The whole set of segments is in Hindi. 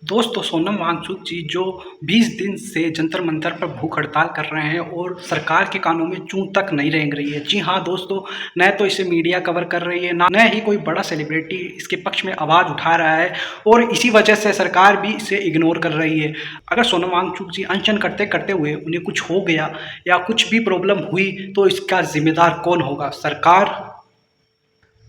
दोस्तों सोनम वांगचुक जी जो 20 दिन से जंतर मंतर पर भूख हड़ताल कर रहे हैं और सरकार के कानों में चूं तक नहीं रेंग रही है। जी हाँ दोस्तों, न तो इसे मीडिया कवर कर रही है, न ही कोई बड़ा सेलिब्रिटी इसके पक्ष में आवाज़ उठा रहा है और इसी वजह से सरकार भी इसे इग्नोर कर रही है। अगर सोनम वांगचुक जी अनशन करते करते हुए उन्हें कुछ हो गया या कुछ भी प्रॉब्लम हुई तो इसका जिम्मेदार कौन होगा? सरकार?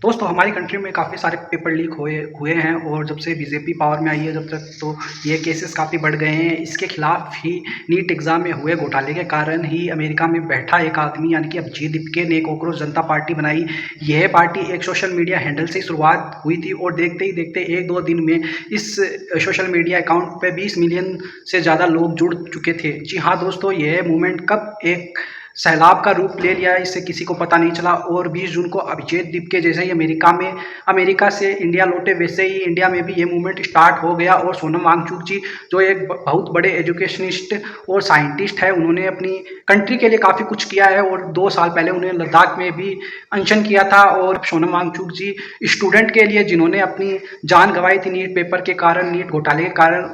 दोस्तों हमारी कंट्री में काफ़ी सारे पेपर लीक हुए हुए हैं और जब से बीजेपी पावर में आई है जब तक तो ये केसेस काफ़ी बढ़ गए हैं। इसके खिलाफ ही नीट एग्ज़ाम में हुए घोटाले के कारण ही अमेरिका में बैठा एक आदमी यानी कि अभिजीत दीपके ने कॉकरोच जनता पार्टी बनाई। यह पार्टी एक सोशल मीडिया हैंडल से शुरुआत हुई थी और देखते ही देखते 1-2 दिन में इस सोशल मीडिया अकाउंट पे 20 मिलियन से ज़्यादा लोग जुड़ चुके थे। जी हाँ दोस्तों, यह मूवमेंट कब एक सैलाब का रूप ले लिया इससे किसी को पता नहीं चला और 20 जून को अभिजीत दीपके जैसे ही अमेरिका से इंडिया लौटे वैसे ही इंडिया में भी ये मूवमेंट स्टार्ट हो गया और सोनम वांगचुक जी जो एक बहुत बड़े एजुकेशनिस्ट और साइंटिस्ट है, उन्होंने अपनी कंट्री के लिए काफ़ी कुछ किया है और 2 साल पहले उन्हें लद्दाख में भी अनशन किया था। और सोनम वांगचुक जी स्टूडेंट के लिए जिन्होंने अपनी जान गंवाई थी नीट पेपर के कारण, नीट घोटाले के कारण,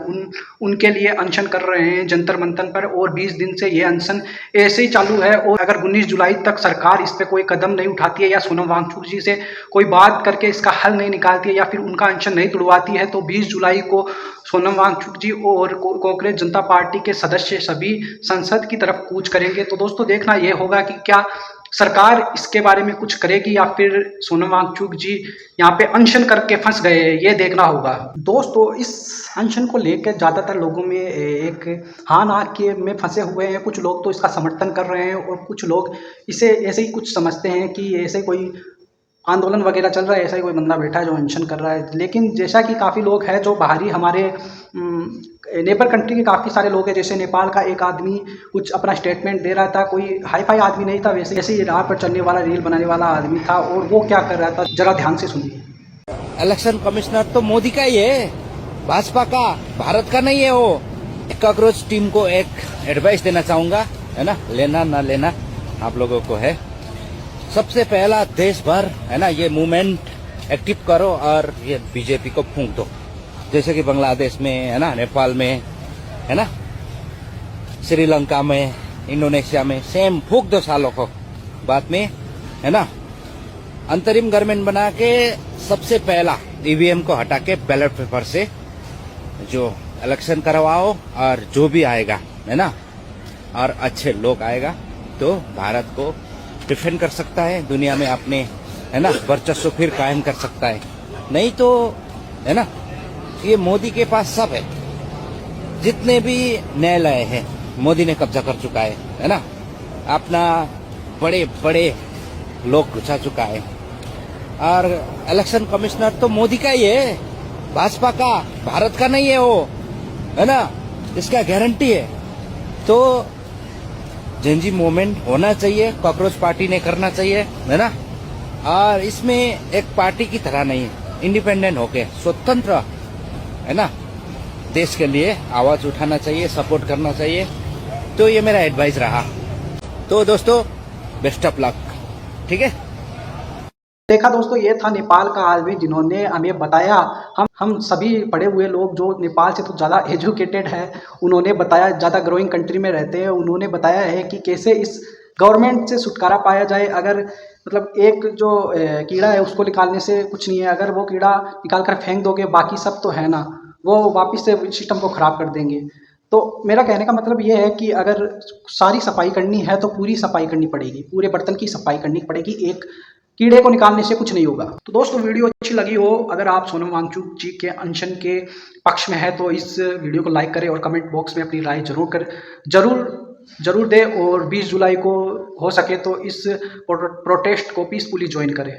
उनके लिए अनशन कर रहे हैं जंतर मंतर पर और 20 दिन से ये अनशन ऐसे ही चालू है। और अगर 19 जुलाई तक सरकार इस पे कोई कदम नहीं उठाती है या सोनम वांगचुक जी से कोई बात करके इसका हल नहीं निकालती है या फिर उनका अनशन नहीं तुड़वाती है तो 20 जुलाई को सोनम वांगचुक जी और कांग्रेस जनता पार्टी के सदस्य सभी संसद की तरफ कूच करेंगे। तो दोस्तों देखना यह होगा कि क्या सरकार इसके बारे में कुछ करेगी या फिर सोनम वांगचुक जी यहाँ पे अनशन करके फंस गए, ये देखना होगा। दोस्तों इस अनशन को लेकर ज़्यादातर लोगों में एक हाँ ना के में फंसे हुए हैं। कुछ लोग तो इसका समर्थन कर रहे हैं और कुछ लोग इसे ऐसे ही कुछ समझते हैं कि ऐसे कोई आंदोलन वगैरह चल रहा है, ऐसा ही कोई बंदा बैठा है जो अनशन कर रहा है। लेकिन जैसा कि काफ़ी लोग हैं जो बाहरी हमारे नेबर कंट्री के काफ़ी सारे लोग हैं, जैसे नेपाल का एक आदमी कुछ अपना स्टेटमेंट दे रहा था, कोई हाई फाई आदमी नहीं था, वैसे ऐसे ही राह पर चलने वाला रील बनाने वाला आदमी था और वो क्या कर रहा था जरा ध्यान से सुनिए। इलेक्शन कमिश्नर तो मोदी का ही है, भाजपा का, भारत का नहीं है। वो कॉकरोच टीम को एक एडवाइस देना चाहूंगा, है ना, लेना ना लेना आप लोगों को है। सबसे पहला देश भर, है ना, ये मूवमेंट एक्टिव करो और ये बीजेपी को फूंक दो, जैसे कि बांग्लादेश में, है ना, नेपाल में, है ना, श्रीलंका में, इंडोनेशिया में, सेम फूंक दो सालों को। बाद में, है ना, अंतरिम गवर्नमेंट बना के सबसे पहला ईवीएम को हटा के बैलेट पेपर से जो इलेक्शन करवाओ और जो भी आएगा, है ना, और अच्छे लोग आएगा तो भारत को डिफेंड कर सकता है, दुनिया में अपने, है ना, वर्चस्व फिर कायम कर सकता है। नहीं तो, है ना, ये मोदी के पास सब है, जितने भी न्यायालय है मोदी ने कब्जा कर चुका है ना, अपना बड़े बड़े लोग घुसा चुका है। और इलेक्शन कमिश्नर तो मोदी का ही है, भाजपा का, भारत का नहीं है वो, है ना, इसका गारंटी है। तो जेनजी मूवमेंट होना चाहिए, कॉकरोच पार्टी ने करना चाहिए, है ना, और इसमें एक पार्टी की तरह नहीं, इंडिपेंडेंट होके स्वतंत्र, है ना, देश के लिए आवाज उठाना चाहिए, सपोर्ट करना चाहिए। तो ये मेरा एडवाइस रहा। तो दोस्तों बेस्ट ऑफ लक, ठीक है। देखा दोस्तों, ये था नेपाल का आदमी जिन्होंने हमें बताया, हम सभी पढ़े हुए लोग जो नेपाल से तो ज़्यादा एजुकेटेड है, उन्होंने बताया, ज़्यादा ग्रोइंग कंट्री में रहते हैं, उन्होंने बताया है कि कैसे इस गवर्नमेंट से छुटकारा पाया जाए। अगर मतलब एक जो कीड़ा है उसको निकालने से कुछ नहीं है, अगर वो कीड़ा निकाल कर फेंक दोगे बाकी सब तो है ना, वो वापस से सिस्टम को ख़राब कर देंगे। तो मेरा कहने का मतलब ये है कि अगर सारी सफाई करनी है तो पूरी सफाई करनी पड़ेगी, पूरे बर्तन की सफाई करनी पड़ेगी, एक कीड़े को निकालने से कुछ नहीं होगा। तो दोस्तों वीडियो अच्छी लगी हो, अगर आप सोनम वांगचुक जी के अनशन के पक्ष में है तो इस वीडियो को लाइक करें और कमेंट बॉक्स में अपनी राय जरूर दें और 20 जुलाई को हो सके तो इस प्रोटेस्ट को पीसफुली ज्वाइन करें।